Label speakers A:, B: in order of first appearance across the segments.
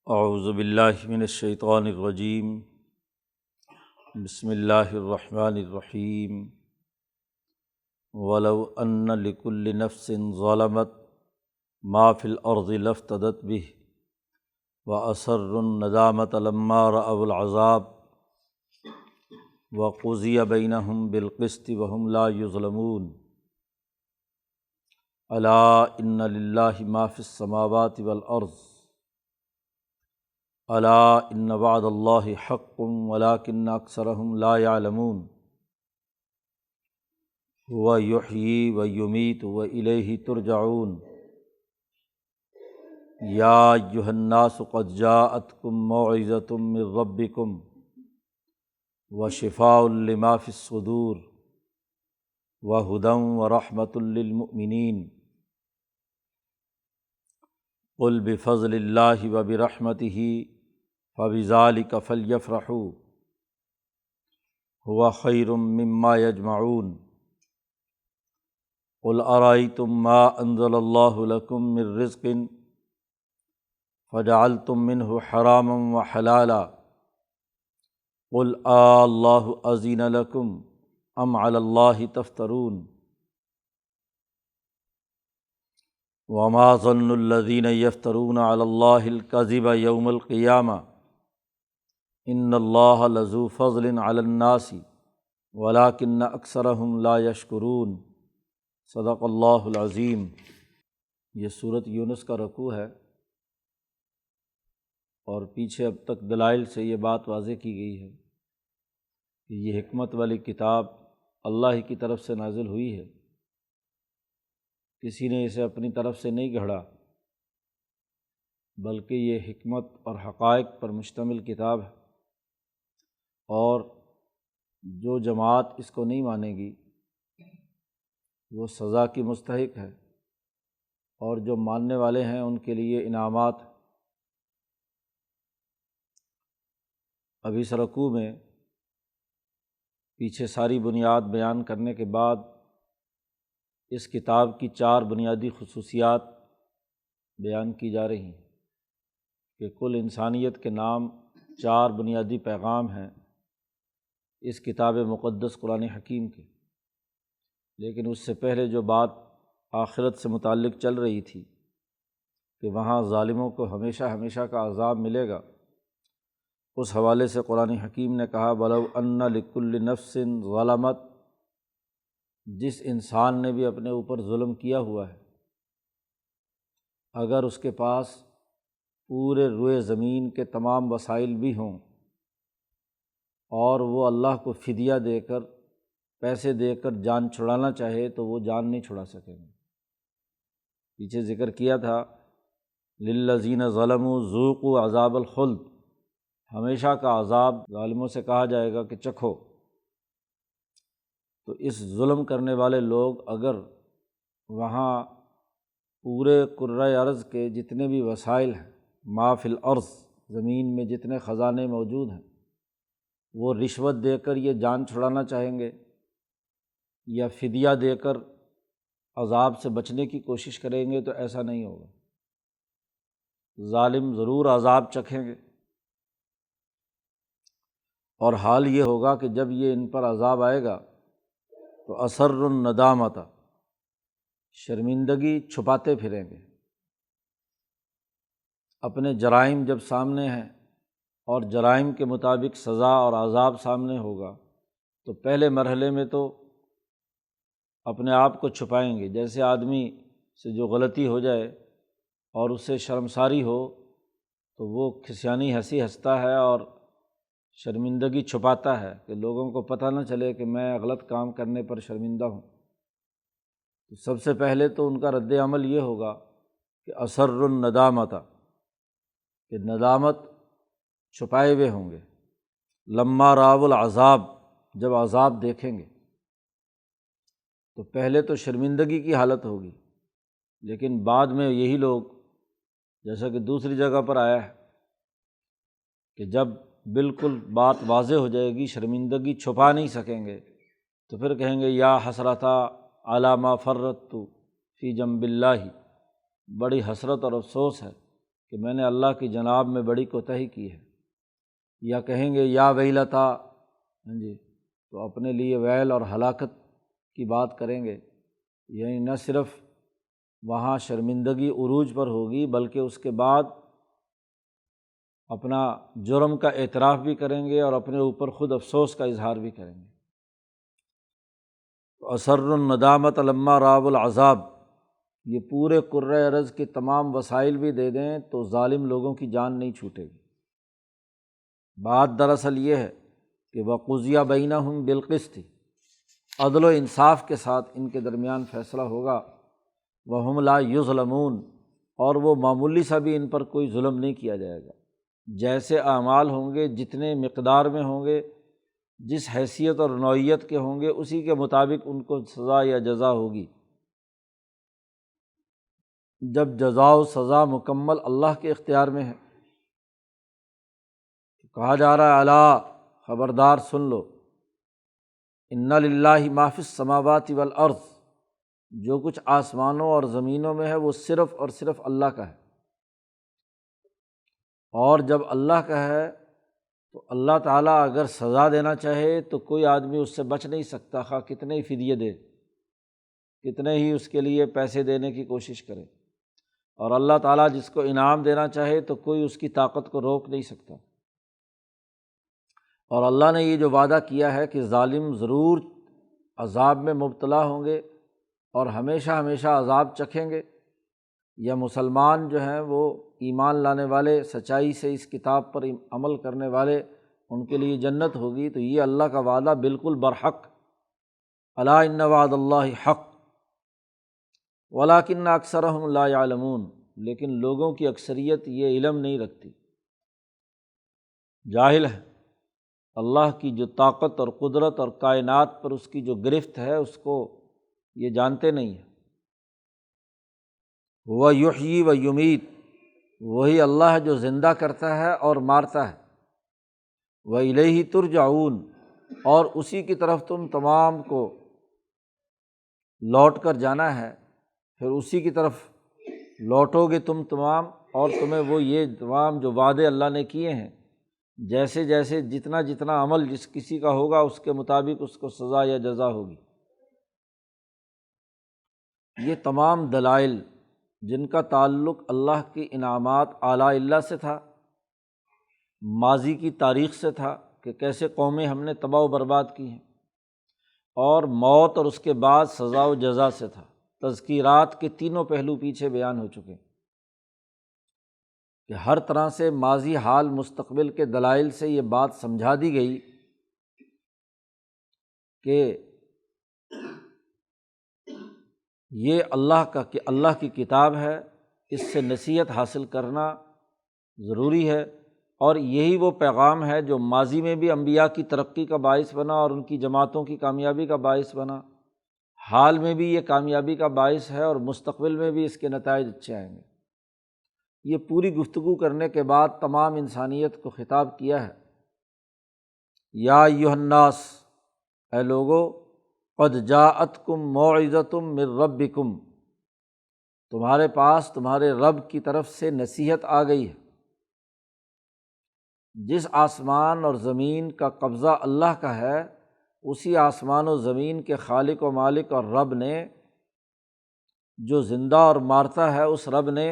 A: اعوذ باللہ من الشیطان الرجیم، بسم اللہ الرحمن الرحیم۔ وَلَوْ أَنَّ لِكُلِّ نَفْسٍ ظَلَمَتْ مَا فِي الْأَرْضِ لَافْتَدَتْ بِهِ وَأَسَرُّوا النَّدَامَةَ لَمَّا رَأَوُا الْعَذَابَ وَقُضِيَ بَيْنَهُم بِالْقِسْطِ وَهُمْ لَا يُظْلَمُونَ۔ أَلَا إِنَّ لِلَّهِ مَا فِي السَّمَاوَاتِ وَالْأَرْضِ الا ان وعد اللہ حق ولکن اکثرهم لا یعلمون۔ هو یحیی ویمیت والیہ ترجعون۔ یا ایھا الناس قد جاءتکم موعظۃ من ربکم وشفاء لما فی الصدور وہدی ورحمۃ للمؤمنین۔ قل بفضل اللہ وبرحمتہ فبذلک فلیفرحوا ھو خیر مما یجمعون۔ قل ارأیتم ما انزل اللہ لکم من رزق فجعلتم منہ حراما وحلالا قل اللہ اذن لکم ام علی اللہ تفترون۔ وما ظن الذین یفترون علی اللہ الکذب یوم القیامہ ان اللہ لذو فضل علی الناس ولکن اکثرهم لا یشکرون۔ صدق اللہ العظیم۔ یہ سورۃ یونس کا رکوع ہے، اور پیچھے اب تک دلائل سے یہ بات واضح کی گئی ہے کہ یہ حکمت والی کتاب اللہ ہی کی طرف سے نازل ہوئی ہے، کسی نے اسے اپنی طرف سے نہیں گھڑا، بلکہ یہ حکمت اور حقائق پر مشتمل کتاب ہے، اور جو جماعت اس کو نہیں مانے گی وہ سزا کی مستحق ہے، اور جو ماننے والے ہیں ان کے لیے انعامات۔ اب اس رکوع میں پیچھے ساری بنیاد بیان کرنے کے بعد اس کتاب کی 4 بنیادی خصوصیات بیان کی جا رہی ہیں کہ کل انسانیت کے نام 4 بنیادی پیغام ہیں اس کتاب مقدس قرآن حکیم کے۔ لیکن اس سے پہلے جو بات آخرت سے متعلق چل رہی تھی کہ وہاں ظالموں کو ہمیشہ ہمیشہ کا عذاب ملے گا، اس حوالے سے قرآن حکیم نے کہا وَلَوْ أَنَّ لِكُلِّ نَفْسٍ ظَلَمَتْ، جس انسان نے بھی اپنے اوپر ظلم کیا ہوا ہے، اگر اس کے پاس پورے روئے زمین کے تمام وسائل بھی ہوں اور وہ اللہ کو فدیہ دے کر، پیسے دے کر جان چھڑانا چاہے تو وہ جان نہیں چھڑا سکیں گے۔ پیچھے ذکر کیا تھا للذین ظلموا ذوقوا عذاب الخلد، ہمیشہ کا عذاب ظالموں سے کہا جائے گا کہ چکھو۔ تو اس ظلم کرنے والے لوگ اگر وہاں پورے کرۂ ارض کے جتنے بھی وسائل ہیں، ما فی الارض، زمین میں جتنے خزانے موجود ہیں، وہ رشوت دے کر یہ جان چھڑانا چاہیں گے یا فدیہ دے کر عذاب سے بچنے کی کوشش کریں گے تو ایسا نہیں ہوگا۔ ظالم ضرور عذاب چکھیں گے، اور حال یہ ہوگا کہ جب یہ ان پر عذاب آئے گا تو اثر الندامت، شرمندگی چھپاتے پھریں گے۔ اپنے جرائم جب سامنے ہیں اور جرائم کے مطابق سزا اور عذاب سامنے ہوگا تو پہلے مرحلے میں تو اپنے آپ کو چھپائیں گے۔ جیسے آدمی سے جو غلطی ہو جائے اور اسے شرمساری ہو تو وہ کھسیانی ہنسی ہنستا ہے اور شرمندگی چھپاتا ہے کہ لوگوں کو پتہ نہ چلے کہ میں غلط کام کرنے پر شرمندہ ہوں۔ تو سب سے پہلے تو ان کا رد عمل یہ ہوگا کہ اثر الندامت، کہ ندامت چھپائے ہوئے ہوں گے۔ لما راؤ العذاب، جب عذاب دیکھیں گے تو پہلے تو شرمندگی کی حالت ہوگی، لیکن بعد میں یہی لوگ، جیسا کہ دوسری جگہ پر آیا ہے کہ جب بالکل بات واضح ہو جائے گی، شرمندگی چھپا نہیں سکیں گے، تو پھر کہیں گے یا حسرتا علی ما فرطت فی جنب اللہ، بڑی حسرت اور افسوس ہے کہ میں نے اللہ کی جناب میں بڑی کوتاہی کی ہے، یا کہیں گے یا ویلتا، جی، تو اپنے لیے ویل اور ہلاکت کی بات کریں گے، یعنی نہ صرف وہاں شرمندگی عروج پر ہوگی بلکہ اس کے بعد اپنا جرم کا اعتراف بھی کریں گے اور اپنے اوپر خود افسوس کا اظہار بھی کریں گے۔ اثر الندامت لما رأوا العذاب، یہ پورے کرۂ ارض کے تمام وسائل بھی دے دیں تو ظالم لوگوں کی جان نہیں چھوٹے گی۔ بات دراصل یہ ہے کہ وقضی بینہم بالقسط، عدل و انصاف کے ساتھ ان کے درمیان فیصلہ ہوگا، وہم لا یظلمون، اور وہ معمولی سا بھی ان پر کوئی ظلم نہیں کیا جائے گا۔ جیسے اعمال ہوں گے، جتنے مقدار میں ہوں گے، جس حیثیت اور نوعیت کے ہوں گے، اسی کے مطابق ان کو سزا یا جزا ہوگی۔ جب جزا و سزا مکمل اللہ کے اختیار میں ہے، تو کہا جا رہا ہے الا، خبردار سن لو، ان للہ ما فی السماوات والارض، جو کچھ آسمانوں اور زمینوں میں ہے وہ صرف اور صرف اللہ کا ہے، اور جب اللہ کا ہے تو اللہ تعالیٰ اگر سزا دینا چاہے تو کوئی آدمی اس سے بچ نہیں سکتا، خواہ کتنے ہی فدیے دے، کتنے ہی اس کے لیے پیسے دینے کی کوشش کرے، اور اللہ تعالیٰ جس کو انعام دینا چاہے تو کوئی اس کی طاقت کو روک نہیں سکتا۔ اور اللہ نے یہ جو وعدہ کیا ہے کہ ظالم ضرور عذاب میں مبتلا ہوں گے اور ہمیشہ ہمیشہ عذاب چکھیں گے، یا مسلمان جو ہیں وہ ایمان لانے والے، سچائی سے اس کتاب پر عمل کرنے والے، ان کے لیے جنت ہوگی، تو یہ اللہ کا وعدہ بالکل برحق۔ الا ان وعد اللہ حق ولکن اکثرهم لا یعلمون، لیکن لوگوں کی اکثریت یہ علم نہیں رکھتی، جاہل ہے۔ اللہ کی جو طاقت اور قدرت اور کائنات پر اس کی جو گرفت ہے اس کو یہ جانتے نہیں ہیں۔ وہ یحیی و یمیت، وہی اللہ ہے جو زندہ کرتا ہے اور مارتا ہے، وإلیہ ترجعون، اور اسی کی طرف تم تمام کو لوٹ کر جانا ہے، پھر اسی کی طرف لوٹو گے تم تمام، اور تمہیں وہ یہ تمام جو وعدے اللہ نے کیے ہیں، جیسے جیسے جتنا جتنا عمل جس کسی کا ہوگا اس کے مطابق اس کو سزا یا جزا ہوگی۔ یہ تمام دلائل جن کا تعلق اللہ کی انعامات اعلیٰ اللہ سے تھا، ماضی کی تاریخ سے تھا کہ کیسے قومیں ہم نے تباہ و برباد کی ہیں، اور موت اور اس کے بعد سزا و جزا سے تھا۔ تذکیرات کے تینوں پہلو پیچھے بیان ہو چکے ہیں کہ ہر طرح سے ماضی، حال، مستقبل کے دلائل سے یہ بات سمجھا دی گئی کہ یہ اللہ کی کتاب ہے، اس سے نصیحت حاصل کرنا ضروری ہے، اور یہی وہ پیغام ہے جو ماضی میں بھی انبیاء کی ترقی کا باعث بنا اور ان کی جماعتوں کی کامیابی کا باعث بنا، حال میں بھی یہ کامیابی کا باعث ہے، اور مستقبل میں بھی اس کے نتائج اچھے آئیں گے۔ یہ پوری گفتگو کرنے کے بعد تمام انسانیت کو خطاب کیا ہے، یا ایھا الناس، اے لوگو، قد جاءتکم موعظۃ من ربکم، تمہارے پاس تمہارے رب کی طرف سے نصیحت آ گئی ہے۔ جس آسمان اور زمین کا قبضہ اللہ کا ہے، اسی آسمان و زمین کے خالق و مالک اور رب نے، جو زندہ اور مارتا ہے، اس رب نے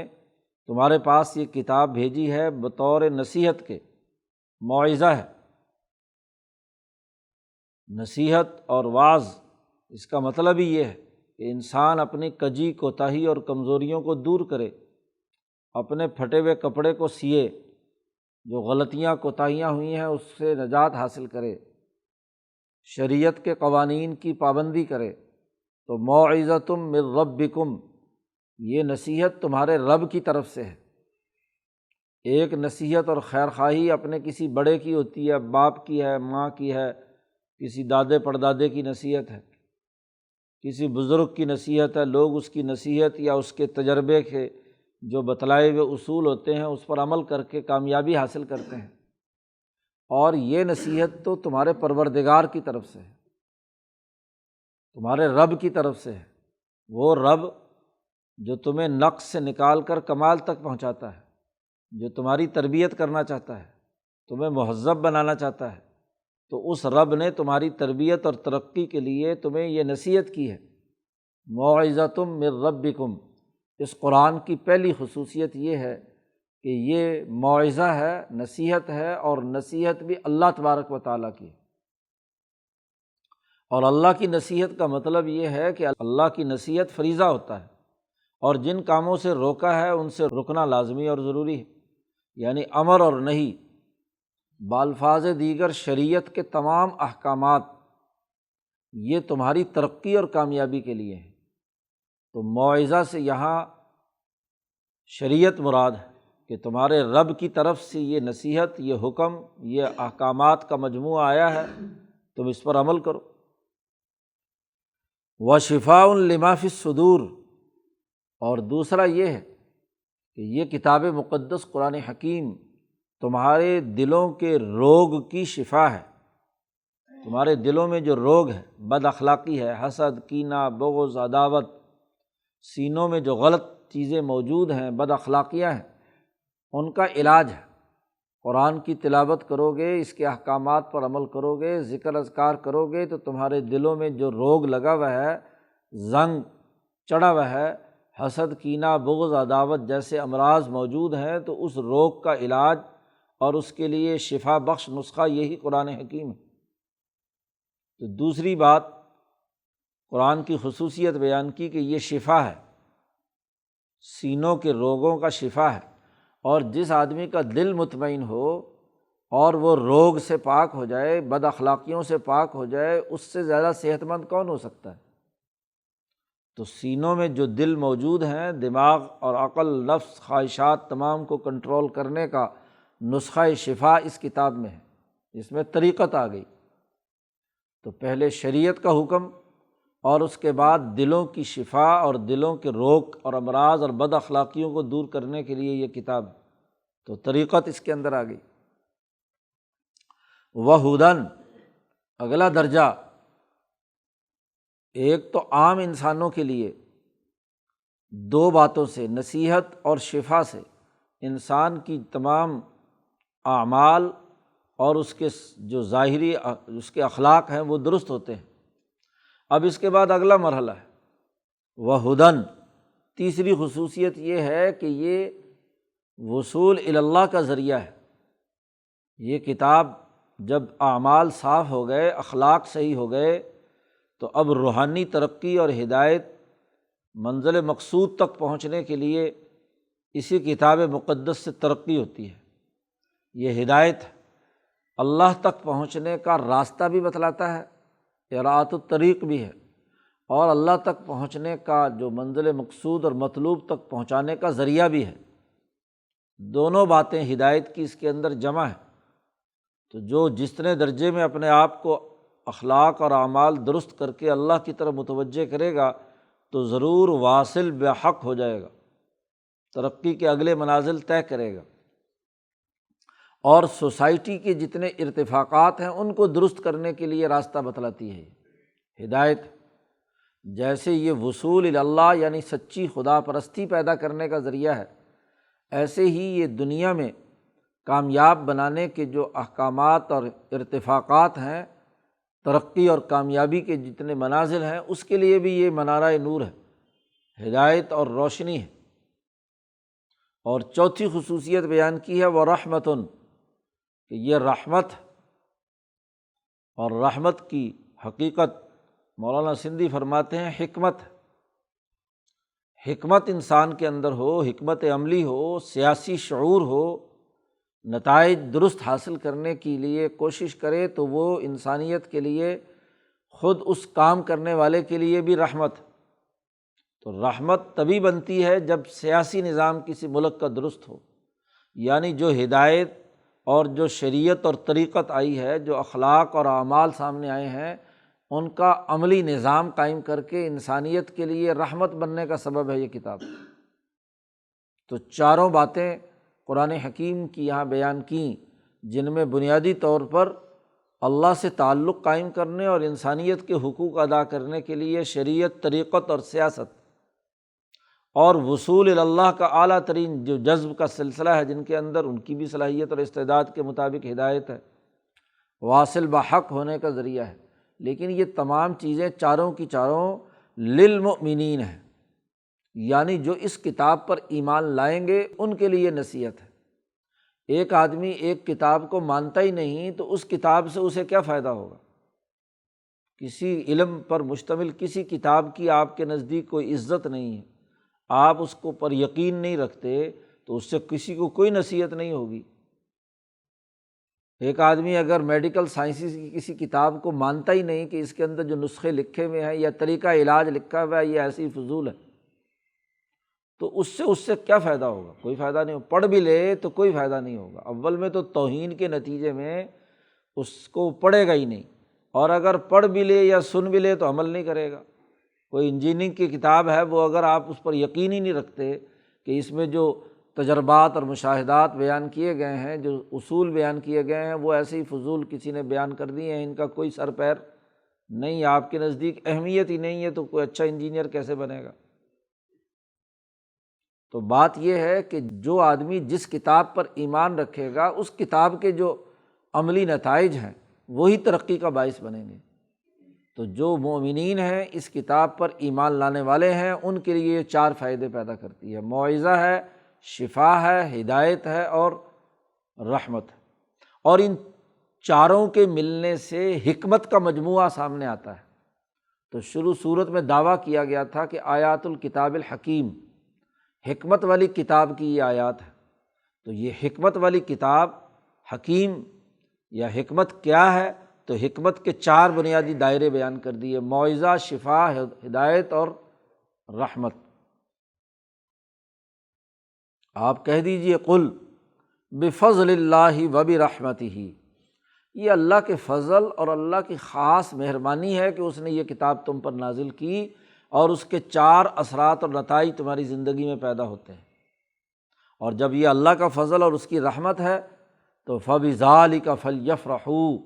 A: تمہارے پاس یہ کتاب بھیجی ہے بطور نصیحت کے، موعظہ ہے۔ نصیحت اور وعظ، اس کا مطلب ہی یہ ہے کہ انسان اپنی کجی، کوتاہی اور کمزوریوں کو دور کرے، اپنے پھٹے ہوئے کپڑے کو سیے، جو غلطیاں کوتاہیاں ہوئی ہیں اس سے نجات حاصل کرے، شریعت کے قوانین کی پابندی کرے۔ تو موعظۃ من ربکم، یہ نصیحت تمہارے رب کی طرف سے ہے۔ ایک نصیحت اور خیر خواہی اپنے کسی بڑے کی ہوتی ہے، باپ کی ہے، ماں کی ہے، کسی دادے پردادے کی نصیحت ہے، کسی بزرگ کی نصیحت ہے، لوگ اس کی نصیحت یا اس کے تجربے کے جو بتلائے ہوئے اصول ہوتے ہیں اس پر عمل کر کے کامیابی حاصل کرتے ہیں۔ اور یہ نصیحت تو تمہارے پروردگار کی طرف سے ہے، تمہارے رب کی طرف سے ہے، وہ رب جو تمہیں نقص سے نکال کر کمال تک پہنچاتا ہے، جو تمہاری تربیت کرنا چاہتا ہے، تمہیں مہذب بنانا چاہتا ہے، تو اس رب نے تمہاری تربیت اور ترقی کے لیے تمہیں یہ نصیحت کی ہے۔ موعظۃ من ربکم، اس قرآن کی پہلی خصوصیت یہ ہے کہ یہ موعظہ ہے، نصیحت ہے، اور نصیحت بھی اللہ تبارک و تعالیٰ کی ہے۔ اور اللہ کی نصیحت کا مطلب یہ ہے کہ اللہ کی نصیحت فریضہ ہوتا ہے، اور جن کاموں سے روکا ہے ان سے رکنا لازمی اور ضروری ہے، یعنی امر اور نہی بالفاظ دیگر شریعت کے تمام احکامات یہ تمہاری ترقی اور کامیابی کے لیے ہیں۔ تو موعظہ سے یہاں شریعت مراد ہے کہ تمہارے رب کی طرف سے یہ نصیحت، یہ حکم، یہ احکامات کا مجموعہ آیا ہے، تم اس پر عمل کرو۔ وَشِفَاءٌ لِمَا فِی الصُّدُورِ، اور دوسرا یہ ہے کہ یہ کتاب مقدس قرآن حکیم تمہارے دلوں کے روگ کی شفا ہے۔ تمہارے دلوں میں جو روگ ہے، بد اخلاقی ہے، حسد، کینہ، بغض، عداوت، سینوں میں جو غلط چیزیں موجود ہیں، بد اخلاقیاں ہیں، ان کا علاج ہے۔ قرآن کی تلاوت کرو گے، اس کے احکامات پر عمل کرو گے، ذکر اذکار کرو گے، تو تمہارے دلوں میں جو روگ لگا ہوا ہے، زنگ چڑھا ہوا ہے، حسد، کینہ، بغض، عداوت جیسے امراض موجود ہیں، تو اس روگ کا علاج اور اس کے لیے شفا بخش نسخہ یہی قرآن حکیم ہے۔ تو دوسری بات قرآن کی خصوصیت بیان کی کہ یہ شفا ہے، سینوں کے روگوں کا شفا ہے، اور جس آدمی کا دل مطمئن ہو اور وہ روگ سے پاک ہو جائے، بد اخلاقیوں سے پاک ہو جائے، اس سے زیادہ صحت مند کون ہو سکتا ہے؟ تو سینوں میں جو دل موجود ہیں، دماغ اور عقل، نفس، خواہشات تمام کو کنٹرول کرنے کا نسخہ شفا اس کتاب میں ہے، اس میں طریقت آ گئی۔ تو پہلے شریعت کا حکم، اور اس کے بعد دلوں کی شفا اور دلوں کے روگ اور امراض اور بد اخلاقیوں کو دور کرنے کے لیے یہ کتاب، تو طریقت اس کے اندر آ گئی۔ وَہُدًى، اگلا درجہ، ایک تو عام انسانوں کے لیے دو باتوں سے، نصیحت اور شفا سے انسان کی تمام اعمال اور اس کے جو ظاہری اس کے اخلاق ہیں وہ درست ہوتے ہیں۔ اب اس کے بعد اگلا مرحلہ ہے وَہُدًى، تیسری خصوصیت یہ ہے کہ یہ وصول الی اللہ کا ذریعہ ہے۔ یہ کتاب جب اعمال صاف ہو گئے، اخلاق صحیح ہو گئے، تو اب روحانی ترقی اور ہدایت منزل مقصود تک پہنچنے کے لیے اسی کتاب مقدس سے ترقی ہوتی ہے۔ یہ ہدایت اللہ تک پہنچنے کا راستہ بھی بتلاتا ہے، اراۃ الطریق بھی ہے، اور اللہ تک پہنچنے کا جو منزل مقصود اور مطلوب تک پہنچانے کا ذریعہ بھی ہے۔ دونوں باتیں ہدایت کی اس کے اندر جمع ہے۔ تو جو جتنے درجے میں اپنے آپ کو اخلاق اور اعمال درست کر کے اللہ کی طرف متوجہ کرے گا، تو ضرور واصل بحق ہو جائے گا، ترقی کے اگلے منازل طے کرے گا، اور سوسائٹی کے جتنے ارتفاقات ہیں ان کو درست کرنے کے لیے راستہ بتلاتی ہے ہدایت۔ جیسے یہ وصول الی اللہ یعنی سچی خدا پرستی پیدا کرنے کا ذریعہ ہے، ایسے ہی یہ دنیا میں کامیاب بنانے کے جو احکامات اور ارتفاقات ہیں، ترقی اور کامیابی کے جتنے منازل ہیں، اس کے لیے بھی یہ منارہ نور ہے، ہدایت اور روشنی ہے۔ اور چوتھی خصوصیت بیان کی ہے وَرَحْمَةٌ، کہ یہ رحمت، اور رحمت کی حقیقت مولانا سندھی فرماتے ہیں حکمت۔ حکمت انسان کے اندر ہو، حکمت عملی ہو، سیاسی شعور ہو، نتائج درست حاصل کرنے کے لیے کوشش کرے، تو وہ انسانیت کے لیے، خود اس کام کرنے والے کے لیے بھی رحمت۔ تو رحمت تبھی بنتی ہے جب سیاسی نظام کسی ملک کا درست ہو، یعنی جو ہدایت اور جو شریعت اور طریقت آئی ہے، جو اخلاق اور اعمال سامنے آئے ہیں، ان کا عملی نظام قائم کر کے انسانیت کے لیے رحمت بننے کا سبب ہے یہ کتاب۔ تو چاروں باتیں قرآن حکیم کی یہاں بیان کیں، جن میں بنیادی طور پر اللہ سے تعلق قائم کرنے اور انسانیت کے حقوق ادا کرنے کے لیے شریعت، طریقت اور سیاست، اور وصول اللہ کا اعلیٰ ترین جو جذب کا سلسلہ ہے جن کے اندر، ان کی بھی صلاحیت اور استعداد کے مطابق ہدایت ہے، واصل بحق ہونے کا ذریعہ ہے۔ لیکن یہ تمام چیزیں چاروں کی چاروں للمؤمنین ہیں، یعنی جو اس کتاب پر ایمان لائیں گے ان کے لیے نصیحت ہے۔ ایک آدمی ایک کتاب کو مانتا ہی نہیں تو اس کتاب سے اسے کیا فائدہ ہوگا؟ کسی علم پر مشتمل کسی کتاب کی آپ کے نزدیک کوئی عزت نہیں ہے، آپ اس کو پر یقین نہیں رکھتے تو اس سے کسی کو کوئی نصیحت نہیں ہوگی۔ ایک آدمی اگر میڈیکل سائنسز کی کسی کتاب کو مانتا ہی نہیں کہ اس کے اندر جو نسخے لکھے ہوئے ہیں یا طریقہ علاج لکھا ہوا ہے یہ ایسی فضول ہے، تو اس سے کیا فائدہ ہوگا؟ کوئی فائدہ نہیں ہوگا۔ پڑھ بھی لے تو کوئی فائدہ نہیں ہوگا۔ اول میں تو توہین کے نتیجے میں اس کو پڑھے گا ہی نہیں، اور اگر پڑھ بھی لے یا سن بھی لے تو عمل نہیں کرے گا۔ کوئی انجینئرنگ کی کتاب ہے، وہ اگر آپ اس پر یقین ہی نہیں رکھتے کہ اس میں جو تجربات اور مشاہدات بیان کیے گئے ہیں، جو اصول بیان کیے گئے ہیں، وہ ایسے ہی فضول کسی نے بیان کر دیے ہیں، ان کا کوئی سر پیر نہیں، آپ کے نزدیک اہمیت ہی نہیں ہے، تو کوئی اچھا انجینئر کیسے بنے گا؟ تو بات یہ ہے کہ جو آدمی جس کتاب پر ایمان رکھے گا اس کتاب کے جو عملی نتائج ہیں وہی ترقی کا باعث بنیں گے۔ تو جو مومنین ہیں، اس کتاب پر ایمان لانے والے ہیں، ان کے لیے یہ چار فائدے پیدا کرتی ہے: موعظہ ہے، شفا ہے، ہدایت ہے اور رحمت ہے۔ اور ان چاروں کے ملنے سے حکمت کا مجموعہ سامنے آتا ہے۔ تو شروع صورت میں دعویٰ کیا گیا تھا کہ آیات الکتاب الحکیم، حکمت والی کتاب کی یہ آیات ہے۔ تو یہ حکمت والی کتاب حکیم یا حکمت کیا ہے؟ تو حکمت کے چار بنیادی دائرے بیان کر دیے: موعظہ، شفا، ہدایت اور رحمت۔ آپ کہہ دیجئے قل بفضل اللہ وبرحمتہ، یہ اللہ کے فضل اور اللہ کی خاص مہربانی ہے کہ اس نے یہ کتاب تم پر نازل کی، اور اس کے چار اثرات اور نتائج تمہاری زندگی میں پیدا ہوتے ہیں۔ اور جب یہ اللہ کا فضل اور اس کی رحمت ہے تو فَبِذَٰلِکَ فَلْيَفْرَحُوا،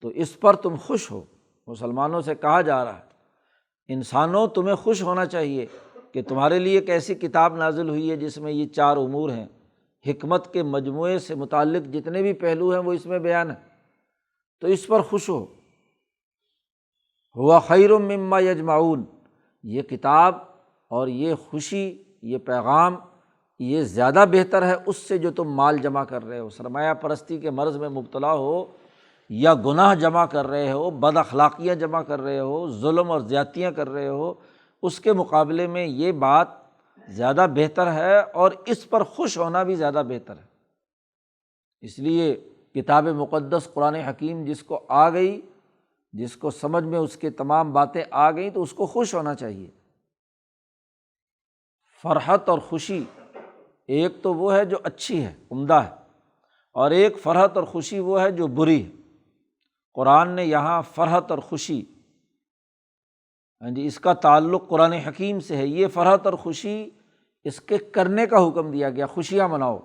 A: تو اس پر تم خوش ہو۔ مسلمانوں سے کہا جا رہا ہے انسانوں تمہیں خوش ہونا چاہیے کہ تمہارے لیے ایک ایسی کتاب نازل ہوئی ہے جس میں یہ چار امور ہیں، حکمت کے مجموعے سے متعلق جتنے بھی پہلو ہیں وہ اس میں بیان ہیں، تو اس پر خوش ہو۔ ہوا خیر مما یجمعون، یہ کتاب اور یہ خوشی، یہ پیغام، یہ زیادہ بہتر ہے اس سے جو تم مال جمع کر رہے ہو، سرمایہ پرستی کے مرض میں مبتلا ہو، یا گناہ جمع کر رہے ہو، بد اخلاقیاں جمع کر رہے ہو، ظلم اور زیادتیاں کر رہے ہو، اس کے مقابلے میں یہ بات زیادہ بہتر ہے، اور اس پر خوش ہونا بھی زیادہ بہتر ہے۔ اس لیے کتاب مقدس قرآن حکیم جس کو آ گئی، جس کو سمجھ میں اس کے تمام باتیں آ گئیں، تو اس کو خوش ہونا چاہیے۔ فرحت اور خوشی، ایک تو وہ ہے جو اچھی ہے، عمدہ ہے، اور ایک فرحت اور خوشی وہ ہے جو بری ہے۔ قرآن نے یہاں فرحت اور خوشی، اس کا تعلق قرآن حکیم سے ہے، یہ فرحت اور خوشی اس کے کرنے کا حکم دیا گیا، خوشیاں مناؤ۔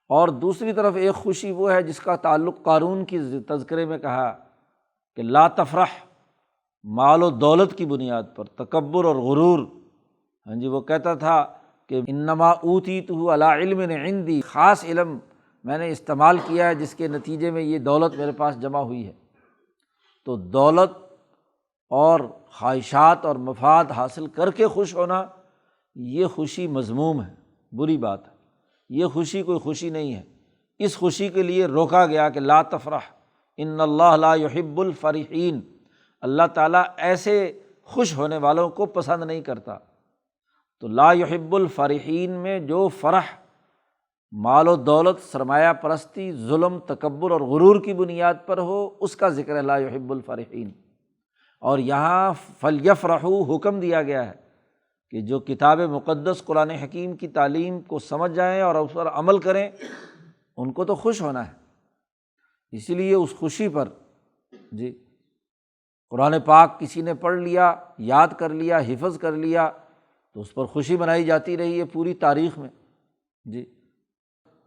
A: اور دوسری طرف ایک خوشی وہ ہے جس کا تعلق قارون کی تذکرے میں کہا کہ لا تفرح، مال و دولت کی بنیاد پر تکبر اور غرور۔ وہ کہتا تھا کہ انما اوتیتہ علی علم عندی، خاص علم میں نے استعمال کیا ہے جس کے نتیجے میں یہ دولت میرے پاس جمع ہوئی ہے۔ تو دولت اور خواہشات اور مفاد حاصل کر کے خوش ہونا، یہ خوشی مذموم ہے، بری بات ہے، یہ خوشی کوئی خوشی نہیں ہے۔ اس خوشی کے لیے روکا گیا کہ لا تفرح ان اللہ لا یحب الفرحین، اللہ تعالیٰ ایسے خوش ہونے والوں کو پسند نہیں کرتا۔ تو لا یحب الفرحین میں جو فرح مال و دولت، سرمایہ پرستی، ظلم، تکبر اور غرور کی بنیاد پر ہو، اس کا ذکر ہے لا یحب الفرحین۔ اور یہاں فلیفرحوا حکم دیا گیا ہے کہ جو کتاب مقدس قرآن حکیم کی تعلیم کو سمجھ جائیں اور اس پر عمل کریں، ان کو تو خوش ہونا ہے۔ اسی لیے اس خوشی پر قرآن پاک کسی نے پڑھ لیا، یاد کر لیا، حفظ کر لیا، تو اس پر خوشی منائی جاتی رہی ہے پوری تاریخ میں۔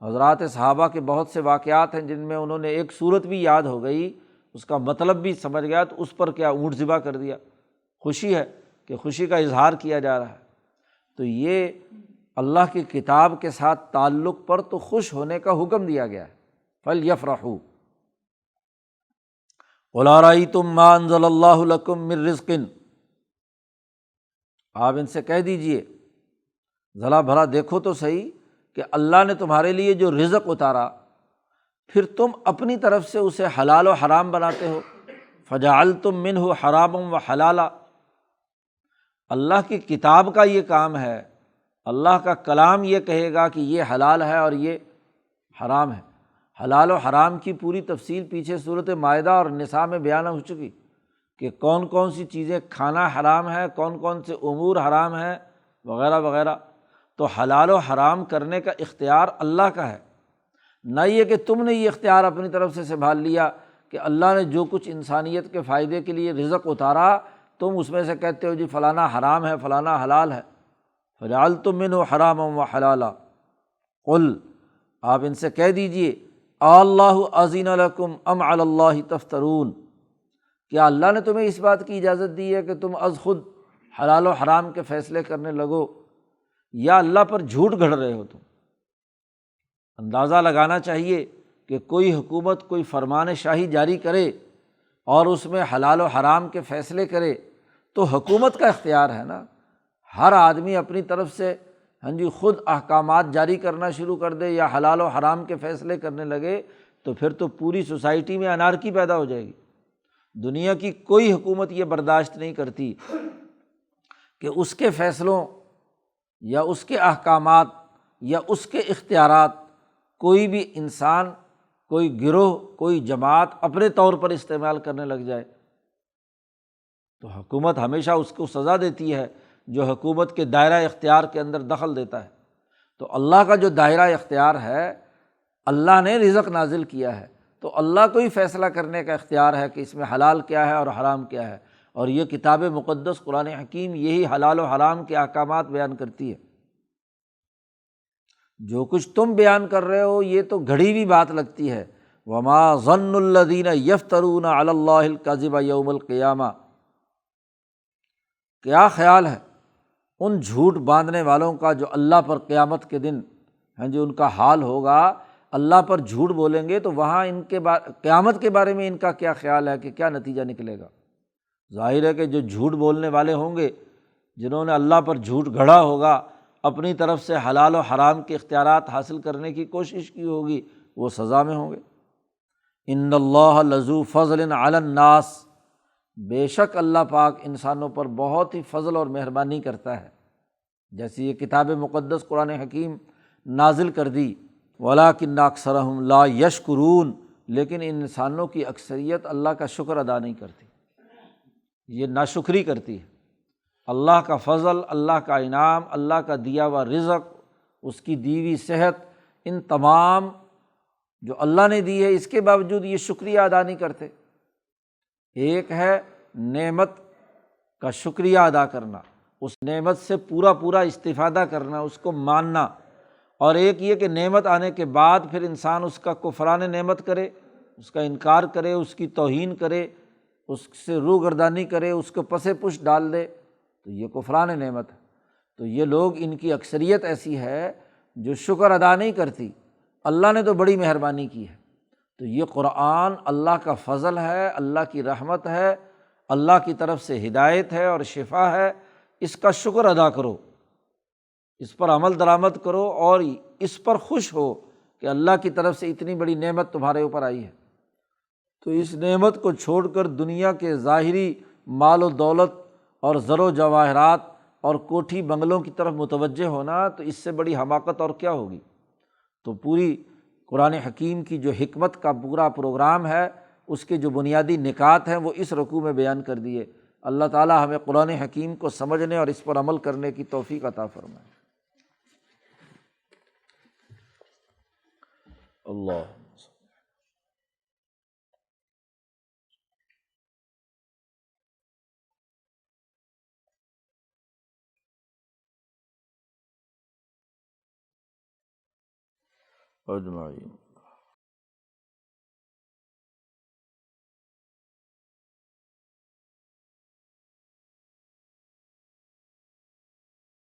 A: حضرات صحابہ کے بہت سے واقعات ہیں جن میں انہوں نے ایک صورت بھی یاد ہو گئی، اس کا مطلب بھی سمجھ گیا، تو اس پر کیا اونٹ ذبح کر دیا، خوشی ہے۔ کہ خوشی کا اظہار کیا جا رہا ہے۔ تو یہ اللہ کی کتاب کے ساتھ تعلق پر تو خوش ہونے کا حکم دیا گیا ہے، فَلْيَفْرَحُوا قُلْ أَرَأَيْتُم مَّا أَنزَلَ اللَّهُ لَكُم مِّن رِّزْقٍ، آپ ان سے کہہ دیجئے ذرا بھلا دیکھو تو صحیح کہ اللہ نے تمہارے لیے جو رزق اتارا، پھر تم اپنی طرف سے اسے حلال و حرام بناتے ہو، فَجَعَلْتُم مِّنْهُ حَرَامًا وَحَلَالًا۔ اللہ کی کتاب کا یہ کام ہے، اللہ کا کلام یہ کہے گا کہ یہ حلال ہے اور یہ حرام ہے۔ حلال و حرام کی پوری تفصیل پیچھے صورت مائدہ اور نساء میں بیان ہو چکی کہ کون کون سی چیزیں کھانا حرام ہے، کون کون سے امور حرام ہیں وغیرہ وغیرہ۔ تو حلال و حرام کرنے کا اختیار اللہ کا ہے، نہ یہ کہ تم نے یہ اختیار اپنی طرف سے سنبھال لیا کہ اللہ نے جو کچھ انسانیت کے فائدے کے لیے رزق اتارا تم اس میں سے کہتے ہو جی فلانا حرام ہے فلانا حلال ہے۔ فَجَعَلْتُم مِّنْهُ حَرَامًا وَحَلَالًا قُلْ، آپ ان سے کہہ دیجئے اللہ أَذِنَ لَكُمْ أَمْ عَلَى اللَّهِ تَفْتَرُونَ، کیا اللہ نے تمہیں اس بات کی اجازت دی ہے کہ تم از خود حلال و حرام کے فیصلے کرنے لگو، یا اللہ پر جھوٹ گھڑ رہے ہو تم؟ اندازہ لگانا چاہیے کہ کوئی حکومت کوئی فرمان شاہی جاری کرے اور اس میں حلال و حرام کے فیصلے کرے تو حکومت کا اختیار ہے نا۔ ہر آدمی اپنی طرف سے خود احکامات جاری کرنا شروع کر دے یا حلال و حرام کے فیصلے کرنے لگے تو پھر تو پوری سوسائٹی میں انارکی پیدا ہو جائے گی۔ دنیا کی کوئی حکومت یہ برداشت نہیں کرتی کہ اس کے فیصلوں یا اس کے احکامات یا اس کے اختیارات کوئی بھی انسان، کوئی گروہ، کوئی جماعت اپنے طور پر استعمال کرنے لگ جائے۔ تو حکومت ہمیشہ اس کو سزا دیتی ہے جو حکومت کے دائرہ اختیار کے اندر دخل دیتا ہے۔ تو اللہ کا جو دائرہ اختیار ہے، اللہ نے رزق نازل کیا ہے تو اللہ کو ہی فیصلہ کرنے کا اختیار ہے کہ اس میں حلال کیا ہے اور حرام کیا ہے، اور یہ کتاب مقدس قرآن حکیم یہی حلال و حرام کے احکامات بیان کرتی ہے۔ جو کچھ تم بیان کر رہے ہو یہ تو گھڑی ہوئی بات لگتی ہے۔ وَمَا ظَنُّ الَّذِينَ يَفْتَرُونَ عَلَى اللَّهِ الْكَذِبَ يَوْمَ الْقِيَامَةِ، کیا خیال ہے ان جھوٹ باندھنے والوں کا جو اللہ پر قیامت کے دن ان کا حال ہوگا، اللہ پر جھوٹ بولیں گے تو وہاں ان کے قیامت کے بارے میں ان کا کیا خیال ہے کہ کیا نتیجہ نکلے گا؟ ظاہر ہے کہ جو جھوٹ بولنے والے ہوں گے، جنہوں نے اللہ پر جھوٹ گھڑا ہوگا، اپنی طرف سے حلال و حرام کے اختیارات حاصل کرنے کی کوشش کی ہوگی، وہ سزا میں ہوں گے۔ ان اللہ لذو فضل علی الناس، بے شک اللہ پاک انسانوں پر بہت ہی فضل اور مہربانی کرتا ہے۔ جیسے یہ کتاب مقدس قرآن حکیم نازل کر دی، وَلَٰكِنَّ أَكْثَرَهُمْ لَا يَشْكُرُونَ، لیکن ان انسانوں کی اکثریت اللہ کا شکر ادا نہیں کرتی، یہ ناشکری کرتی ہے۔ اللہ کا فضل، اللہ کا انعام، اللہ کا دیا ہوا رزق، اس کی دی ہوئی صحت، ان تمام جو اللہ نے دی ہے اس کے باوجود یہ شکریہ ادا نہیں کرتے۔ ایک ہے نعمت کا شکریہ ادا کرنا، اس نعمت سے پورا استفادہ کرنا، اس کو ماننا، اور ایک یہ کہ نعمت آنے کے بعد پھر انسان اس کا کفران نعمت کرے، اس کا انکار کرے، اس کی توہین کرے، اس سے روگردانی کرے، اس کو پس پش ڈال دے، تو یہ کفران نعمت ہے۔ تو یہ لوگ، ان کی اکثریت ایسی ہے جو شکر ادا نہیں کرتی۔ اللہ نے تو بڑی مہربانی کی ہے۔ تو یہ قرآن اللہ کا فضل ہے، اللہ کی رحمت ہے، اللہ کی طرف سے ہدایت ہے اور شفا ہے، اس کا شکر ادا کرو، اس پر عمل درآمد کرو اور اس پر خوش ہو کہ اللہ کی طرف سے اتنی بڑی نعمت تمہارے اوپر آئی ہے۔ تو اس نعمت کو چھوڑ کر دنیا کے ظاہری مال و دولت اور زر و جواہرات اور کوٹھی بنگلوں کی طرف متوجہ ہونا، تو اس سے بڑی حماقت اور کیا ہوگی؟ تو پوری قرآن حکیم کی جو حکمت کا پورا پروگرام ہے، اس کے جو بنیادی نکات ہیں وہ اس رکوع میں بیان کر دیے۔ اللہ تعالیٰ ہمیں قرآن حکیم کو سمجھنے اور اس پر عمل کرنے کی توفیق عطا فرمائے۔ اللہ اجمعین۔